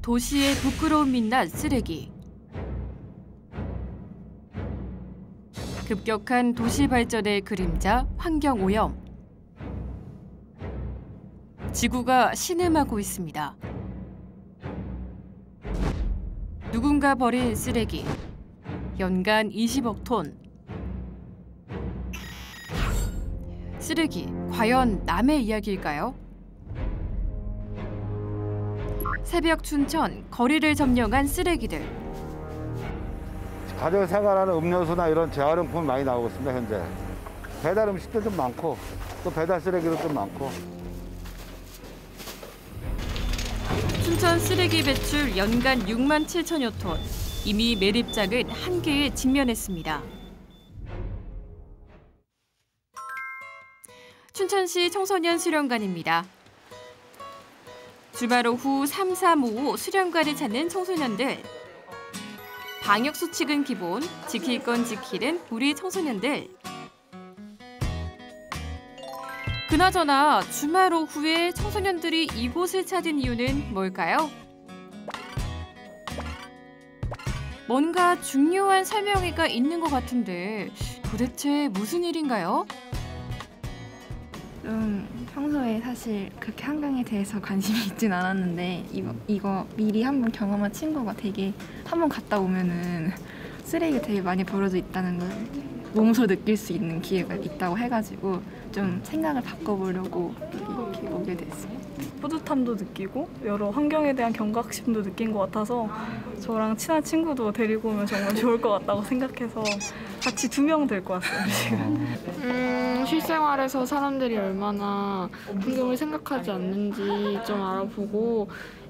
도시의 부끄러운 민낯 쓰레기. 급격한 도시 발전의 그림자 환경오염. 지구가 신음하고 있습니다. 누군가 버린 쓰레기. 연간 20억 톤. 쓰레기, 과연 남의 이야기일까요? 새벽 춘천, 거리를 점령한 쓰레기들. 가정 생활하는 음료수나 이런 재활용품이 많이 나오고 있습니다, 현재. 배달 음식도 좀 많고, 또 배달 쓰레기도 좀 많고. 춘천 쓰레기 배출 연간 6만 7천여 톤. 이미 매립작은 한계에 직면했습니다. 춘천시 청소년 수련관입니다. 주말 오후 3, 4, 5 수련관을 찾는 청소년들. 방역수칙은 기본, 지킬 건 지키는 우리 청소년들. 그나저나 주말 오후에 청소년들이 이곳을 찾은 이유는 뭘까요? 뭔가 중요한 설명회가 있는 것 같은데 도대체 무슨 일인가요? 평소에 사실 그렇게 한강에 대해서 관심이 있진 않았는데 이거 미리 한번 경험한 친구가 되게 한번 갔다 오면은 쓰레기가 되게 많이 버려져 있다는 걸 몸소 느낄 수 있는 기회가 있다고 해가지고 좀 생각을 바꿔보려고 이렇게 오게 됐어요. 뿌듯함도 느끼고 여러 환경에 대한 경각심도 느낀 것 같아서 저랑 친한 친구도 데리고 오면 정말 좋을 것 같다고 생각해서 같이 2명 될 것 같아요, 지금. 실생활에서 사람들이 얼마나 환경을 생각하지 않는지 좀 알아보고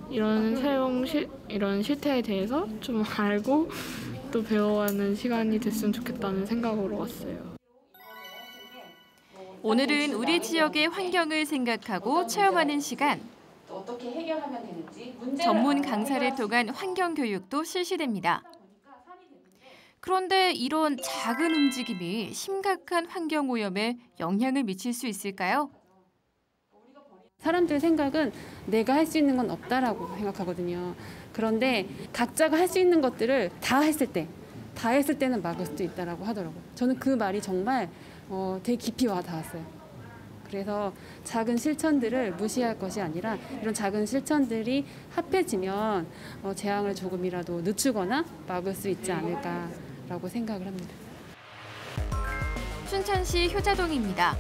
이런 실태에 대해서 좀 알고 또 배워가는 시간이 됐으면 좋겠다는 생각으로 왔어요. 오늘은 우리 지역의 환경을 생각하고 체험하는 시간. 어떻게 해결하면 되는지 전문 강사를 통한 환경 교육도 실시됩니다. 그런데 이런 작은 움직임이 심각한 환경 오염에 영향을 미칠 수 있을까요? 사람들의 생각은 내가 할 수 있는 건 없다라고 생각하거든요. 그런데 각자가 할 수 있는 것들을 다 했을 때는 막을 수도 있다라고 하더라고요. 저는 그 말이 정말 되게 깊이 와 닿았어요. 그래서 작은 실천들을 무시할 것이 아니라 이런 작은 실천들이 합해지면 재앙을 조금이라도 늦추거나 막을 수 있지 않을까라고 생각을 합니다. 춘천시 효자동입니다.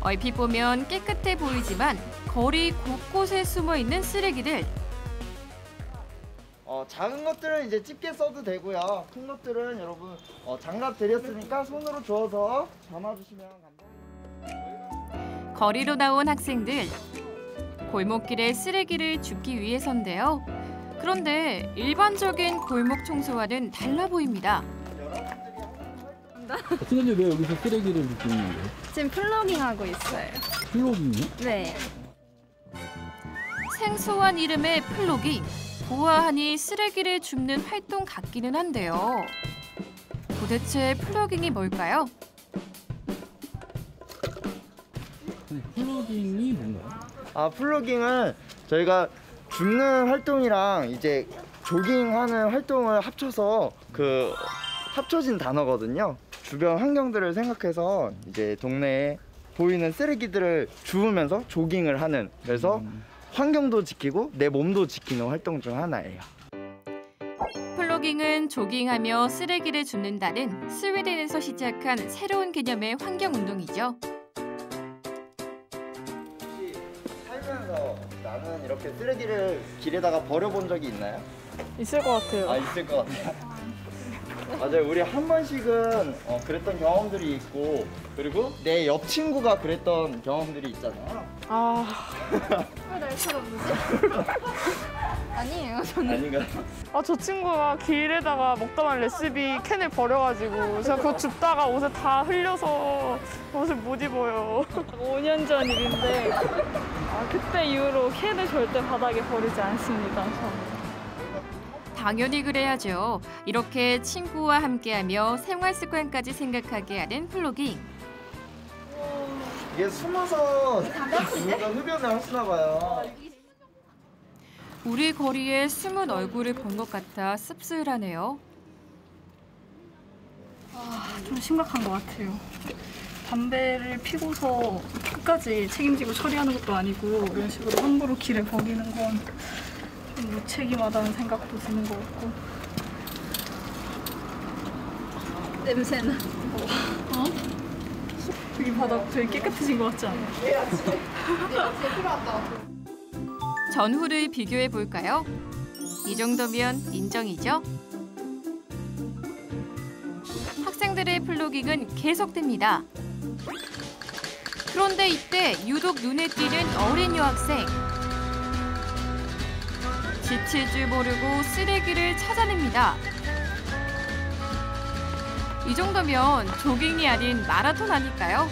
얼핏 보면 깨끗해 보이지만 거리 곳곳에 숨어있는 쓰레기들. 작은 것들은 이제 집게 써도 되고요. 큰 것들은 여러분 장갑 드렸으니까 손으로 주워서 담아주시면 감사합니다. 거리로 나온 학생들. 골목길에 쓰레기를 줍기 위해서인데요. 그런데 일반적인 골목 청소와는 달라 보입니다. 선생님 왜 여기서 쓰레기를 줍는 거예요? 지금 플로깅하고 있어요. 플로깅이요? 네. 생소한 이름의 플로깅. 보아하니 쓰레기를 줍는 활동 같기는 한데요. 도대체 플로깅이 뭘까요? 플로깅이 뭔가요? 플로깅은 저희가 줍는 활동이랑 이제 조깅하는 활동을 합쳐서 합쳐진 단어거든요. 주변 환경들을 생각해서 이제 동네에 보이는 쓰레기들을 주우면서 조깅을 하는, 그래서 환경도 지키고 내 몸도 지키는 활동 중 하나예요. 플로깅은 조깅하며 쓰레기를 줍는다는 스웨덴에서 시작한 새로운 개념의 환경운동이죠. 살면서 나는 이렇게 쓰레기를 길에다가 버려본 적이 있나요? 있을 것 같아요. 있을 것 같아요. 맞아요. 우리 한 번씩은 그랬던 경험들이 있고, 그리고 내 옆 친구가 그랬던 경험들이 있잖아요. 왜 날처럼 보지? 아니에요, 저는. 아닌가요? 저 친구가 길에다가 먹다만 레시피 캔을 버려가지고 제가 그거 줍다가 옷에 다 흘려서 옷을 못 입어요. 5년 전 일인데 그때 이후로 캔을 절대 바닥에 버리지 않습니다. 저는. 당연히 그래야죠. 이렇게 친구와 함께하며 생활 습관까지 생각하게 하는 플로깅. 이게 숨어서 누가 흡연을 하시나 봐요. 우리 거리에 숨은 얼굴을 본 것 같아 씁쓸하네요. 좀 심각한 것 같아요. 담배를 피고서 끝까지 책임지고 처리하는 것도 아니고 이런 식으로 함부로 길을 버리는 건 좀 무책임하다는 생각도 드는 것 같고. 냄새나. 여기 바닥 되게 깨끗해진 것 같지 않아요? 전후를 비교해 볼까요? 이 정도면 인정이죠? 학생들의 플로깅은 계속됩니다. 그런데 이때 유독 눈에 띄는 어린 여학생. 지칠 줄 모르고 쓰레기를 찾아냅니다. 이 정도면 조깅이 아닌 마라톤 아닐까요?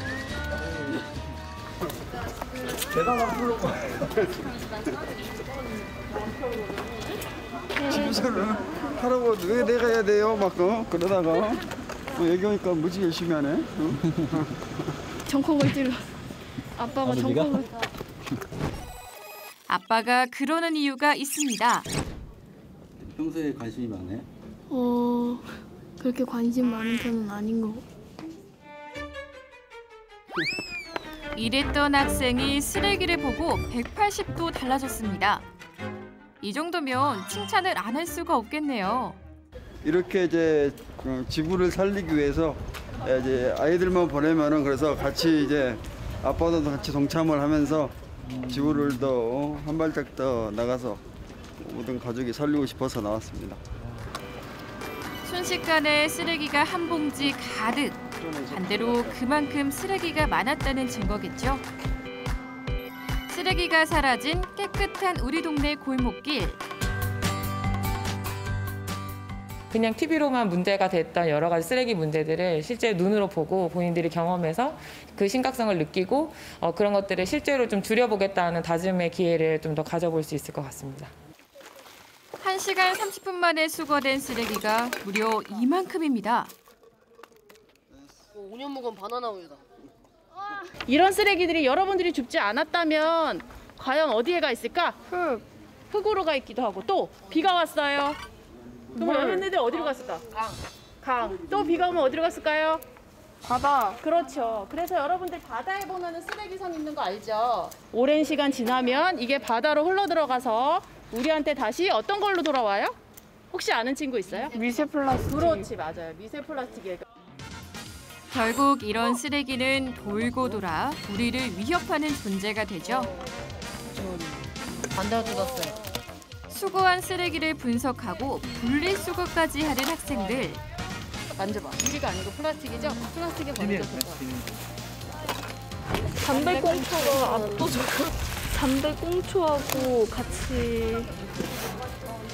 대단한 플로거. 집에서는 하라고 왜 내가 해야 돼요? 막 그러다가 여기 오니까 무지 열심히 하네. 정콕을 찔러. 아빠가 정콕을. 아빠가 그러는 이유가 있습니다. 평소에 관심이 많아요? 그렇게 관심 많은 편은 아닌 거. 이랬던 학생이 쓰레기를 보고 180도 달라졌습니다. 이 정도면 칭찬을 안 할 수가 없겠네요. 이렇게 이제 지구를 살리기 위해서 이제 아이들만 보내면은 그래서 같이 이제 아빠도 같이 동참을 하면서 지구를 더 한 발짝 더 나가서 모든 가족이 살리고 싶어서 나왔습니다. 순식간에 쓰레기가 한 봉지 가득. 반대로 그만큼 쓰레기가 많았다는 증거겠죠. 쓰레기가 사라진 깨끗한 우리 동네 골목길. 그냥 TV로만 문제가 됐던 여러 가지 쓰레기 문제들을 실제 눈으로 보고 본인들이 경험해서 그 심각성을 느끼고 그런 것들을 실제로 좀 줄여보겠다는 다짐의 기회를 좀 더 가져볼 수 있을 것 같습니다. 1시간 30분 만에 수거된 쓰레기가 무려 이만큼입니다. 5년 묵은 바나나 우유다. 이런 쓰레기들이 여러분들이 줍지 않았다면 과연 어디에가 있을까? 흙으로 가 있기도 하고 또 비가 왔어요. 그럼 얘네들 어디로 갔을까? 강. 또 비가 오면 어디로 갔을까요? 바다. 그렇죠. 그래서 여러분들 바다에 보면은 쓰레기선 있는 거 알죠? 오랜 시간 지나면 이게 바다로 흘러 들어가서 우리한테 다시 어떤 걸로 돌아와요? 혹시 아는 친구 있어요? 미세 플라스틱. 그렇지, 맞아요. 미세 플라스틱이에요. 결국 이런 쓰레기는 돌고 돌아 우리를 위협하는 존재가 되죠. 반대로 뜯었어요. 수거한 쓰레기를 분석하고 분리수거까지 하는 학생들. 만져봐. 유리가 아니고 플라스틱이죠? 플라스틱에 버려져 될 거야. 담배꽁초가 압도적으로. 담배꽁초하고 같이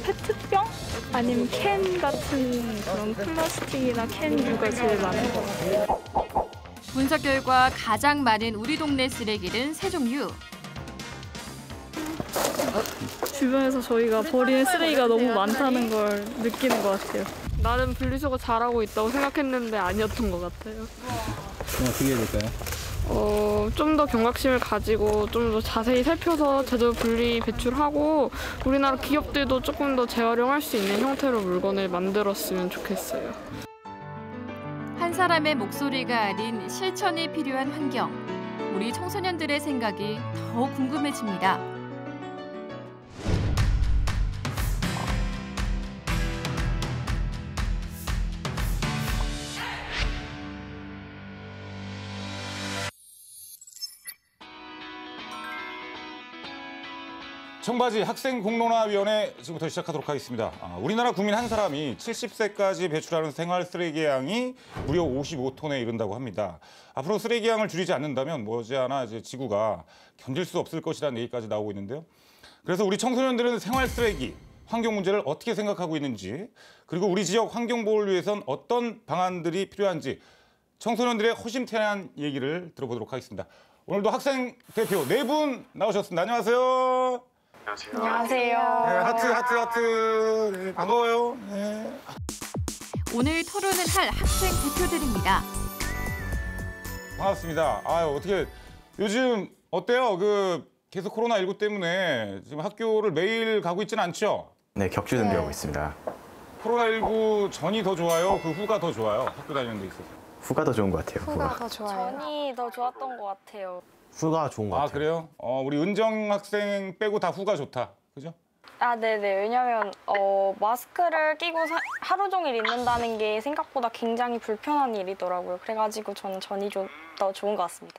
페트병? 아니면 캔 같은 그런 플라스틱이나 캔류가 제일 많은 것 같아요. 분석 결과 가장 많은 우리 동네 쓰레기는 세 종류. 주변에서 저희가 버리는 쓰레기가 너무 많다는 걸 느끼는 것 같아요. 나는 분리수거 잘하고 있다고 생각했는데 아니었던 것 같아요. 어떻게 해야 될까요? 좀 더 경각심을 가지고 좀 더 자세히 살펴서 제대로 분리 배출하고 우리나라 기업들도 조금 더 재활용할 수 있는 형태로 물건을 만들었으면 좋겠어요. 한 사람의 목소리가 아닌 실천이 필요한 환경. 우리 청소년들의 생각이 더 궁금해집니다. 청바지 학생공론화위원회 지금부터 시작하도록 하겠습니다. 우리나라 국민 한 사람이 70세까지 배출하는 생활 쓰레기 양이 무려 55톤에 이른다고 합니다. 앞으로 쓰레기 양을 줄이지 않는다면 머지않아 이제 지구가 견딜 수 없을 것이라는 얘기까지 나오고 있는데요. 그래서 우리 청소년들은 생활 쓰레기, 환경 문제를 어떻게 생각하고 있는지, 그리고 우리 지역 환경 보호를 위해선 어떤 방안들이 필요한지 청소년들의 허심탄회한 얘기를 들어보도록 하겠습니다. 오늘도 학생 대표 4분 나오셨습니다. 안녕하세요. 안녕하세요. 네, 하트. 네, 반가워요. 네. 오늘 토론을 할 학생 대표들입니다. 반갑습니다. 어떻게 요즘 어때요? 계속 코로나19 때문에 지금 학교를 매일 가고 있지는 않죠? 네, 격주 준비하고 있습니다. 코로나19 전이 더 좋아요? 그 후가 더 좋아요? 학교 다니는 데 있어서. 후가 더 좋은 것 같아요. 후가 더 좋아요. 전이 더 좋았던 것 같아요. 후가 좋은 것 같아요. 아, 그래요? 우리 은정 학생 빼고 다 후가 좋다. 그죠? 아, 네네. 왜냐면 마스크를 끼고 하루 종일 있는다는 게 생각보다 굉장히 불편한 일이더라고요. 그래가지고 저는 전이 더 좋은 것 같습니다.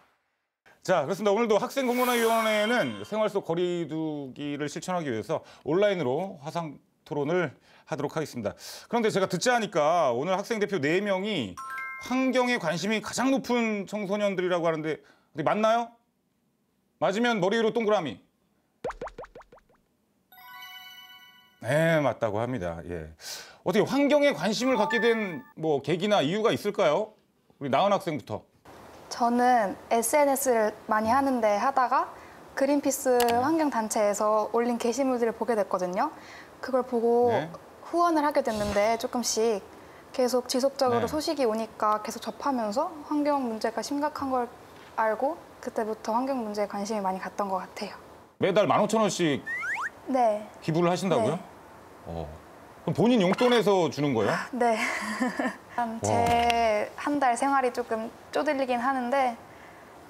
자, 그렇습니다. 오늘도 학생공론화위원회는 생활 속 거리 두기를 실천하기 위해서 온라인으로 화상 토론을 하도록 하겠습니다. 그런데 제가 듣자 하니까 오늘 학생 대표 4명이 환경에 관심이 가장 높은 청소년들이라고 하는데 맞나요? 맞으면 머리 위로 동그라미. 네, 맞다고 합니다. 예. 어떻게 환경에 관심을 갖게 된 뭐 계기나 이유가 있을까요? 우리 나은 학생부터. 저는 SNS를 많이 하다가 그린피스 환경단체에서 올린 게시물들을 보게 됐거든요. 그걸 보고 네. 후원을 하게 됐는데 조금씩 계속 지속적으로 네. 소식이 오니까 계속 접하면서 환경 문제가 심각한 걸 알고 그때부터 환경 문제에 관심이 많이 갔던 것 같아요. 매달 15,000원씩 네. 기부를 하신다고요? 네. 그럼 본인 용돈에서 주는 거예요? 네. 제 한 달 생활이 조금 쪼들리긴 하는데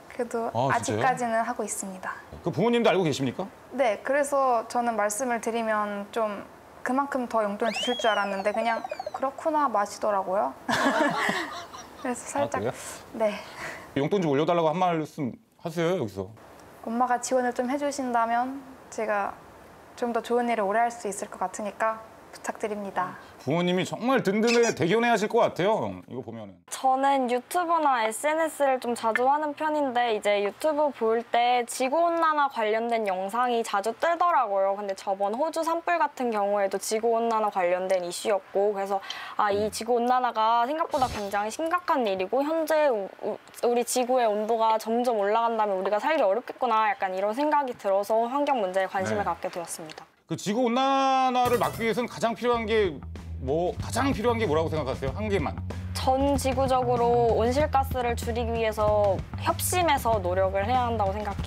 그래도 아직까지는 하고 있습니다. 그 부모님도 알고 계십니까? 네, 그래서 저는 말씀을 드리면 좀 그만큼 더 용돈을 주실 줄 알았는데 그냥 그렇구나 마시더라고요. 그래서 살짝 그래요? 네. 용돈 좀 올려달라고 한 말씀 하세요, 여기서. 엄마가 지원을 좀 해주신다면 제가 좀 더 좋은 일을 오래 할 수 있을 것 같으니까 부탁드립니다. 부모님이 정말 든든해 대견해 하실 것 같아요. 이거 보면은. 저는 유튜브나 SNS를 좀 자주 하는 편인데 이제 유튜브 볼 때 지구온난화 관련된 영상이 자주 뜨더라고요. 근데 저번 호주 산불 같은 경우에도 지구온난화 관련된 이슈였고 그래서 이 지구온난화가 생각보다 굉장히 심각한 일이고 현재 우리 지구의 온도가 점점 올라간다면 우리가 살기 어렵겠구나 약간 이런 생각이 들어서 환경 문제에 관심을 갖게 되었습니다. 그 지구 온난화를 막기 위해서는 가장 필요한 게 뭐라고 생각하세요? 한 개만. 전 지구적으로 온실가스를 줄이기 위해서 협심해서 노력을 해야 한다고 생각해요.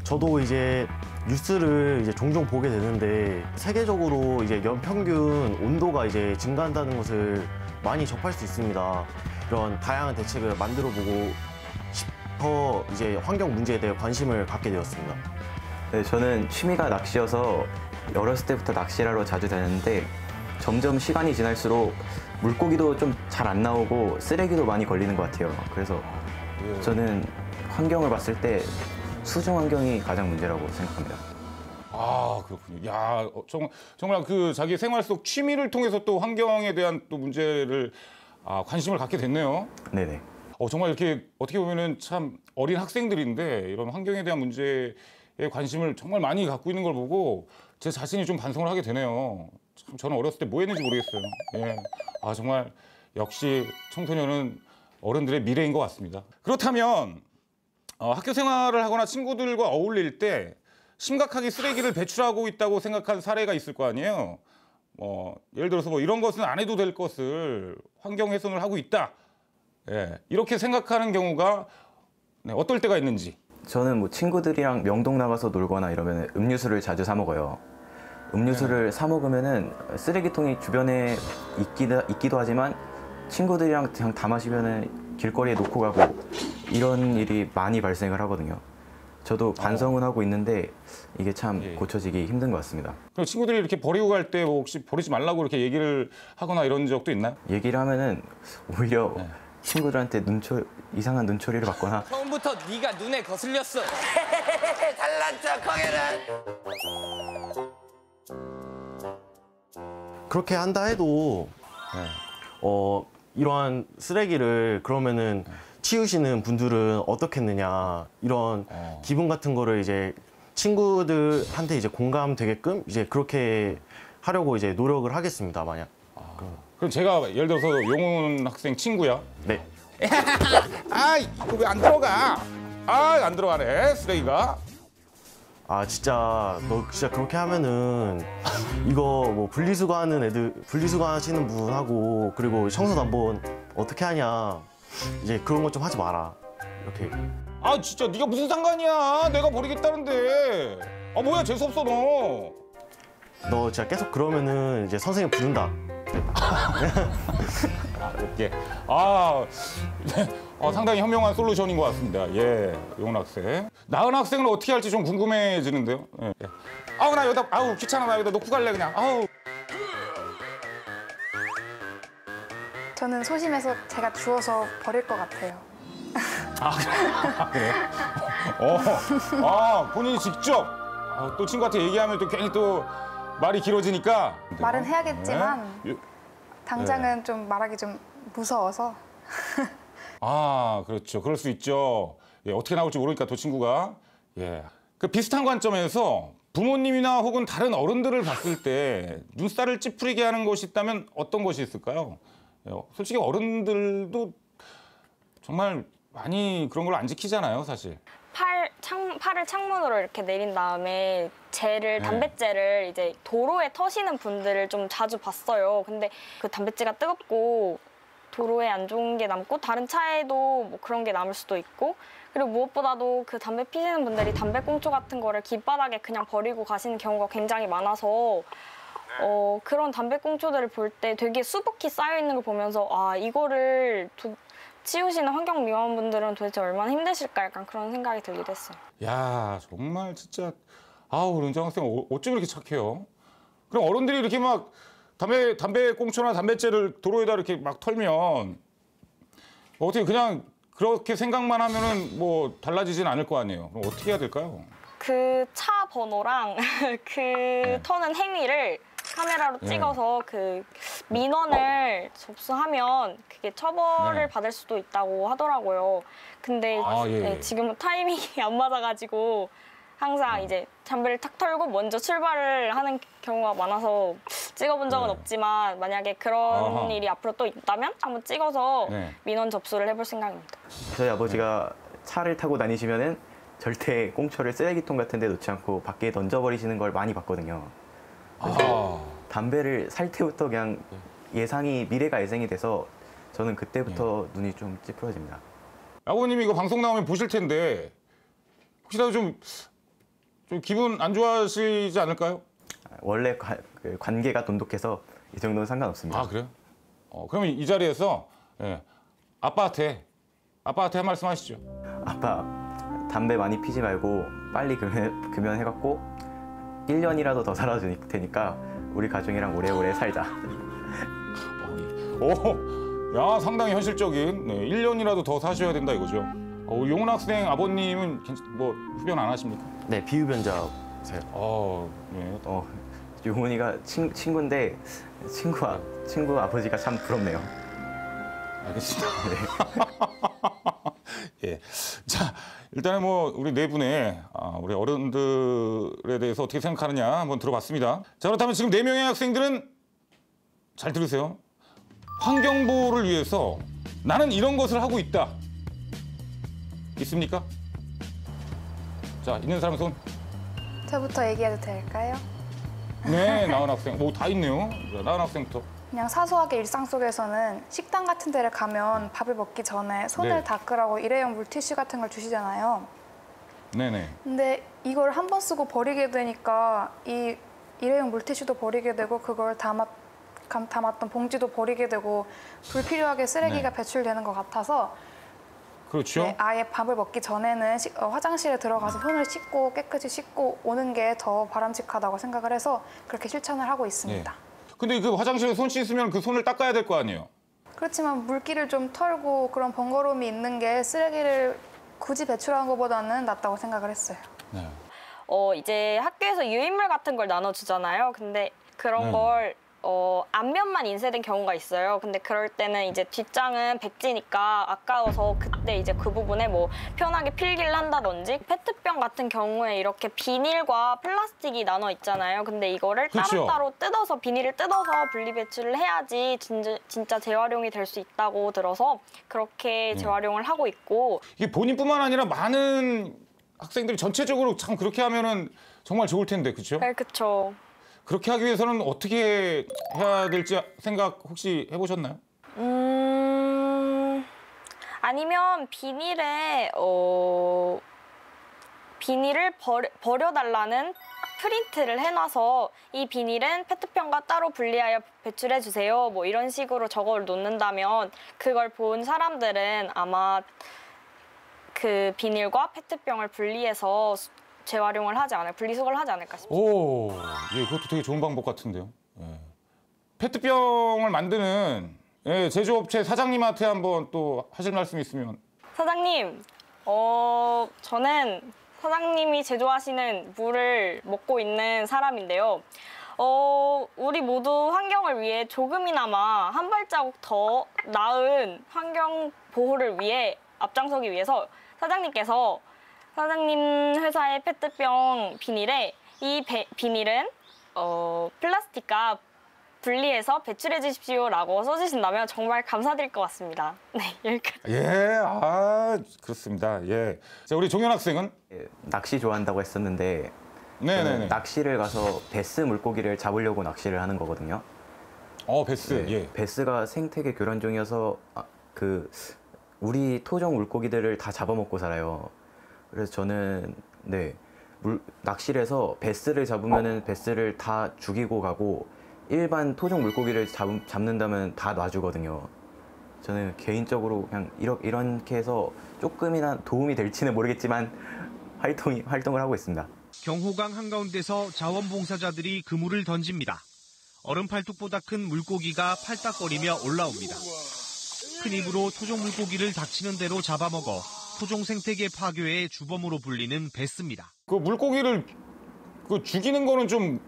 저도 이제 뉴스를 이제 종종 보게 되는데 세계적으로 이제 연평균 온도가 이제 증가한다는 것을 많이 접할 수 있습니다. 이런 다양한 대책을 만들어보고 싶어 이제 환경 문제에 대해 관심을 갖게 되었습니다. 네, 저는 취미가 낚시여서 어렸을 때부터 낚시를 하러 자주 다녔는데 점점 시간이 지날수록 물고기도 좀 잘 안 나오고 쓰레기도 많이 걸리는 것 같아요. 그래서 저는 환경을 봤을 때 수중 환경이 가장 문제라고 생각합니다. 아, 그렇군요. 야, 정말 그 자기 생활 속 취미를 통해서 또 환경에 대한 또 문제를 관심을 갖게 됐네요. 네네. 정말 이렇게 어떻게 보면은 참 어린 학생들인데 이런 환경에 대한 문제에 관심을 정말 많이 갖고 있는 걸 보고 제 자신이 좀 반성을 하게 되네요. 참 저는 어렸을 때 뭐 했는지 모르겠어요. 예. 정말 역시 청소년은 어른들의 미래인 것 같습니다. 그렇다면 학교 생활을 하거나 친구들과 어울릴 때 심각하게 쓰레기를 배출하고 있다고 생각한 사례가 있을 거 아니에요. 예를 들어서 뭐 이런 것은 안 해도 될 것을 환경 훼손을 하고 있다. 예. 이렇게 생각하는 경우가 어떨 때가 있는지. 저는 뭐 친구들이랑 명동 나가서 놀거나 이러면 음료수를 자주 사 먹어요. 음료수를 사 먹으면은 쓰레기통이 주변에 있기도 하지만 친구들이랑 그냥 다 마시면은 길거리에 놓고 가고 이런 일이 많이 발생을 하거든요. 저도 반성은 하고 있는데 이게 참 고쳐지기 힘든 것 같습니다. 그럼 친구들이 이렇게 버리고 갈 때 혹시 버리지 말라고 이렇게 얘기를 하거나 이런 적도 있나요? 얘기를 하면은 오히려 친구들한테 이상한 눈초리를 받거나 처음부터 네가 눈에 거슬렸어. 잘난 척하게는. 그렇게 한다 해도 이러한 쓰레기를 그러면은 치우시는 분들은 어떻겠느냐 이런 기분 같은 거를 이제 친구들한테 이제 공감되게끔 이제 그렇게 하려고 이제 노력을 하겠습니다. 만약. 그럼 제가 예를 들어서 용훈 학생 친구야. 네. 이거 왜 안 들어가? 안 들어가네 쓰레기가. 진짜 너 진짜 그렇게 하면은 이거 뭐 분리수거 하시는 분하고 그리고 청소담보 어떻게 하냐 이제 그런 거 좀 하지 마라 이렇게 아 진짜 네가 무슨 상관이야? 내가 버리겠다는데. 아 뭐야 재수 없어 너. 너 진짜 계속 그러면은 이제 선생님 부른다. 이렇게 상당히 현명한 솔루션인 것 같습니다. 예, 용훈 학생. 나은 학생은 어떻게 할지 좀 궁금해지는데요. 예. 아우 나 여기다 아우 귀찮아 나 여기다 놓고 갈래 그냥. 아우. 저는 소심해서 제가 주워서 버릴 것 같아요. 그래요? 본인이 직접 또 친구한테 얘기하면 또 괜히 또 말이 길어지니까. 말은 해야겠지만 네. 당장은 좀 말하기 좀 무서워서. 그렇죠. 그럴 수 있죠. 예, 어떻게 나올지 모르니까 또 친구가. 예. 그 비슷한 관점에서 부모님이나 혹은 다른 어른들을 봤을 때 눈살을 찌푸리게 하는 것이 있다면 어떤 것이 있을까요? 예, 솔직히 어른들도 정말 많이 그런 걸 안 지키잖아요, 사실. 팔을 창문으로 이렇게 내린 다음에 담뱃재를 이제 도로에 터시는 분들을 좀 자주 봤어요. 근데 그 담뱃재가 뜨겁고 도로에 안 좋은 게 남고 다른 차에도 뭐 그런 게 남을 수도 있고, 그리고 무엇보다도 그 담배 피시는 분들이 담배꽁초 같은 거를 길바닥에 그냥 버리고 가시는 경우가 굉장히 많아서 그런 담배꽁초들을 볼 때 되게 수북히 쌓여 있는 걸 보면서 이거를 치우시는 환경미화원분들은 도대체 얼마나 힘드실까 약간 그런 생각이 들기도 했어요. 야 정말 진짜 우리 은정 학생 어쩜 이렇게 착해요? 그럼 어른들이 이렇게 막 담배 꽁초나 담배째를 도로에다 이렇게 막 털면 어떻게 그냥 그렇게 생각만 하면은 뭐 달라지진 않을 거 아니에요? 그럼 어떻게 해야 될까요? 그 차 번호랑 터는 행위를 카메라로 찍어서 그 민원을 접수하면 그게 처벌을 받을 수도 있다고 하더라고요. 근데 지금은 타이밍이 안 맞아가지고 항상 이제 담배를 탁 털고 먼저 출발을 하는 경우가 많아서 찍어본 적은 없지만 만약에 그런 일이 앞으로 또 있다면 한번 찍어서 민원 접수를 해볼 생각입니다. 저희 아버지가 차를 타고 다니시면은 절대 꽁초를 쓰레기통 같은 데 놓지 않고 밖에 던져버리시는 걸 많이 봤거든요. 담배를 살 때부터 그냥 미래가 예상이 돼서 저는 그때부터 눈이 좀 찌푸려집니다. 아버님이 이거 방송 나오면 보실 텐데 혹시라도 좀 기분 안 좋아하시지 않을까요? 원래 관계가 돈독해서 이 정도는 상관없습니다. 그래요? 그러면 이 자리에서 아빠한테 한 말씀 하시죠. 아빠, 담배 많이 피지 말고 빨리 금연해갖고 1년이라도 더 살아줄 테니까 우리 가족이랑 오래오래 살자. 야 상당히 현실적인 1년이라도 더 사셔야 된다 이거죠. 용훈 학생 아버님은 뭐 흡연 안 하십니까? 네, 비흡연자세요. 용훈이가 친구인데 친구 아버지가 참 부럽네요. 알겠습니다. 예. 자, 일단은 뭐 우리 네 분의 우리 어른들에 대해서 어떻게 생각하느냐 한번 들어봤습니다. 자, 그렇다면 지금 4명의 학생들은 잘 들으세요. 환경보호를 위해서 나는 이런 것을 하고 있다. 있습니까? 자, 있는 사람 손. 저부터 얘기해도 될까요? 네, 나은 학생. 다 있네요. 나은 학생부터. 그냥 사소하게 일상 속에서는 식당 같은 데를 가면 밥을 먹기 전에 손을 닦으라고 일회용 물티슈 같은 걸 주시잖아요. 네네. 근데 이걸 한 번 쓰고 버리게 되니까 이 일회용 물티슈도 버리게 되고 그걸 담았던 봉지도 버리게 되고 불필요하게 쓰레기가 배출되는 것 같아서 그렇죠. 아예 밥을 먹기 전에는 화장실에 들어가서 손을 씻고 깨끗이 씻고 오는 게 더 바람직하다고 생각을 해서 그렇게 실천을 하고 있습니다. 근데 그 화장실에 손 씻으면 그 손을 닦아야 될 거 아니에요? 그렇지만 물기를 좀 털고 그런 번거로움이 있는 게 쓰레기를 굳이 배출하는 것보다는 낫다고 생각을 했어요. 네. 이제 학교에서 유인물 같은 걸 나눠주잖아요. 근데 그런 걸 앞면만 인쇄된 경우가 있어요. 근데 그럴 때는 이제 뒷장은 백지니까 아까워서 그때 이제 그 부분에 뭐 편하게 필기를 한다든지 페트병 같은 경우에 이렇게 비닐과 플라스틱이 나눠 있잖아요. 근데 이거를 따로따로 뜯어서 비닐을 뜯어서 분리 배출을 해야지 진짜 재활용이 될 수 있다고 들어서 그렇게 재활용을 하고 있고 이게 본인뿐만 아니라 많은 학생들이 전체적으로 참 그렇게 하면은 정말 좋을 텐데, 그렇죠? 네, 그렇죠. 그렇게 하기 위해서는 어떻게 해야 될지 생각 혹시 해보셨나요? 아니면 비닐을 버려달라는 프린트를 해놔서 이 비닐은 페트병과 따로 분리하여 배출해주세요. 뭐 이런 식으로 적어 놓는다면 그걸 본 사람들은 아마 그 비닐과 페트병을 분리해서 재활용을 하지 않을, 분리수거를 하지 않을까 싶습니다. 오, 예, 그것도 되게 좋은 방법 같은데요. 예. 페트병을 만드는 제조업체 사장님한테 한번 또 하실 말씀이 있으면. 사장님, 저는 사장님이 제조하시는 물을 먹고 있는 사람인데요. 우리 모두 환경을 위해 조금이나마 한 발자국 더 나은 환경 보호를 위해 앞장서기 위해서 사장님께서 사장님 회사의 페트병 비닐에 이 비닐은 플라스틱과 분리해서 배출해 주십시오라고 써주신다면 정말 감사드릴 것 같습니다. 네, 여기까지. 예, 그렇습니다. 예. 자, 우리 종현 학생은? 낚시 좋아한다고 했었는데 네네네. 낚시를 가서 베스 물고기를 잡으려고 낚시를 하는 거거든요. 베스. 네, 예. 베스가 생태계 교란종이어서 우리 토종 물고기들을 다 잡아먹고 살아요. 그래서 저는 낚시를 해서 베스를 잡으면은 베스를 다 죽이고 가고 일반 토종 물고기를 잡는다면 다 놔주거든요. 저는 개인적으로 그냥 이렇게 해서 조금이나 도움이 될지는 모르겠지만 활동을 하고 있습니다. 경호강 한가운데서 자원봉사자들이 그물을 던집니다. 어른 팔뚝보다 큰 물고기가 팔딱거리며 올라옵니다. 큰 입으로 토종 물고기를 닥치는 대로 잡아먹어 토종 생태계 파괴의 주범으로 불리는 베스입니다. 그 물고기를 죽이는 거는 좀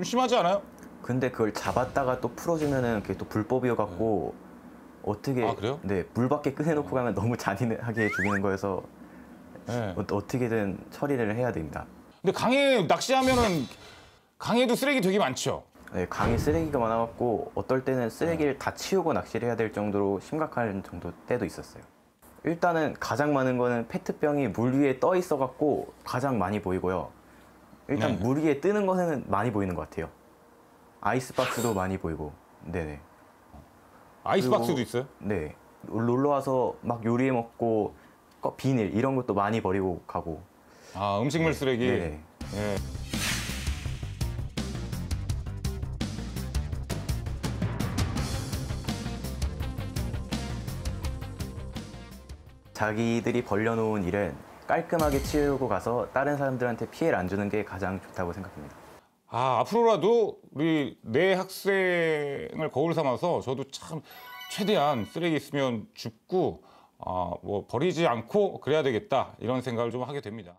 심하지 않아요? 근데 그걸 잡았다가 또 풀어주면은 그게 또 불법이어갖고 어떻게 그래요? 네, 물 밖에 꺼내놓고 가면 너무 잔인하게 죽이는 거여서 어떻게든 처리를 해야 됩니다. 근데 강에 낚시하면은 강에도 쓰레기 되게 많죠? 네, 강에 쓰레기가 많아갖고 어떨 때는 쓰레기를 다 치우고 낚시를 해야 될 정도로 심각한 정도 때도 있었어요. 일단은 가장 많은 거는 페트병이 물 위에 떠 있어갖고 가장 많이 보이고요. 일단 물 위에 뜨는 거는 많이 보이는 것 같아요. 아이스박스도 많이 보이고. 네네. 아이스박스도 있어요? 네. 놀러 와서 막 요리해 먹고 비닐 이런 것도 많이 버리고 가고. 음식물 쓰레기. 네네. 예. 자기들이 벌려놓은 일은 깔끔하게 치우고 가서 다른 사람들한테 피해를 안 주는 게 가장 좋다고 생각합니다. 앞으로라도 우리 내 학생을 거울 삼아서 저도 참 최대한 쓰레기 있으면 줍고 뭐 버리지 않고 그래야 되겠다 이런 생각을 좀 하게 됩니다.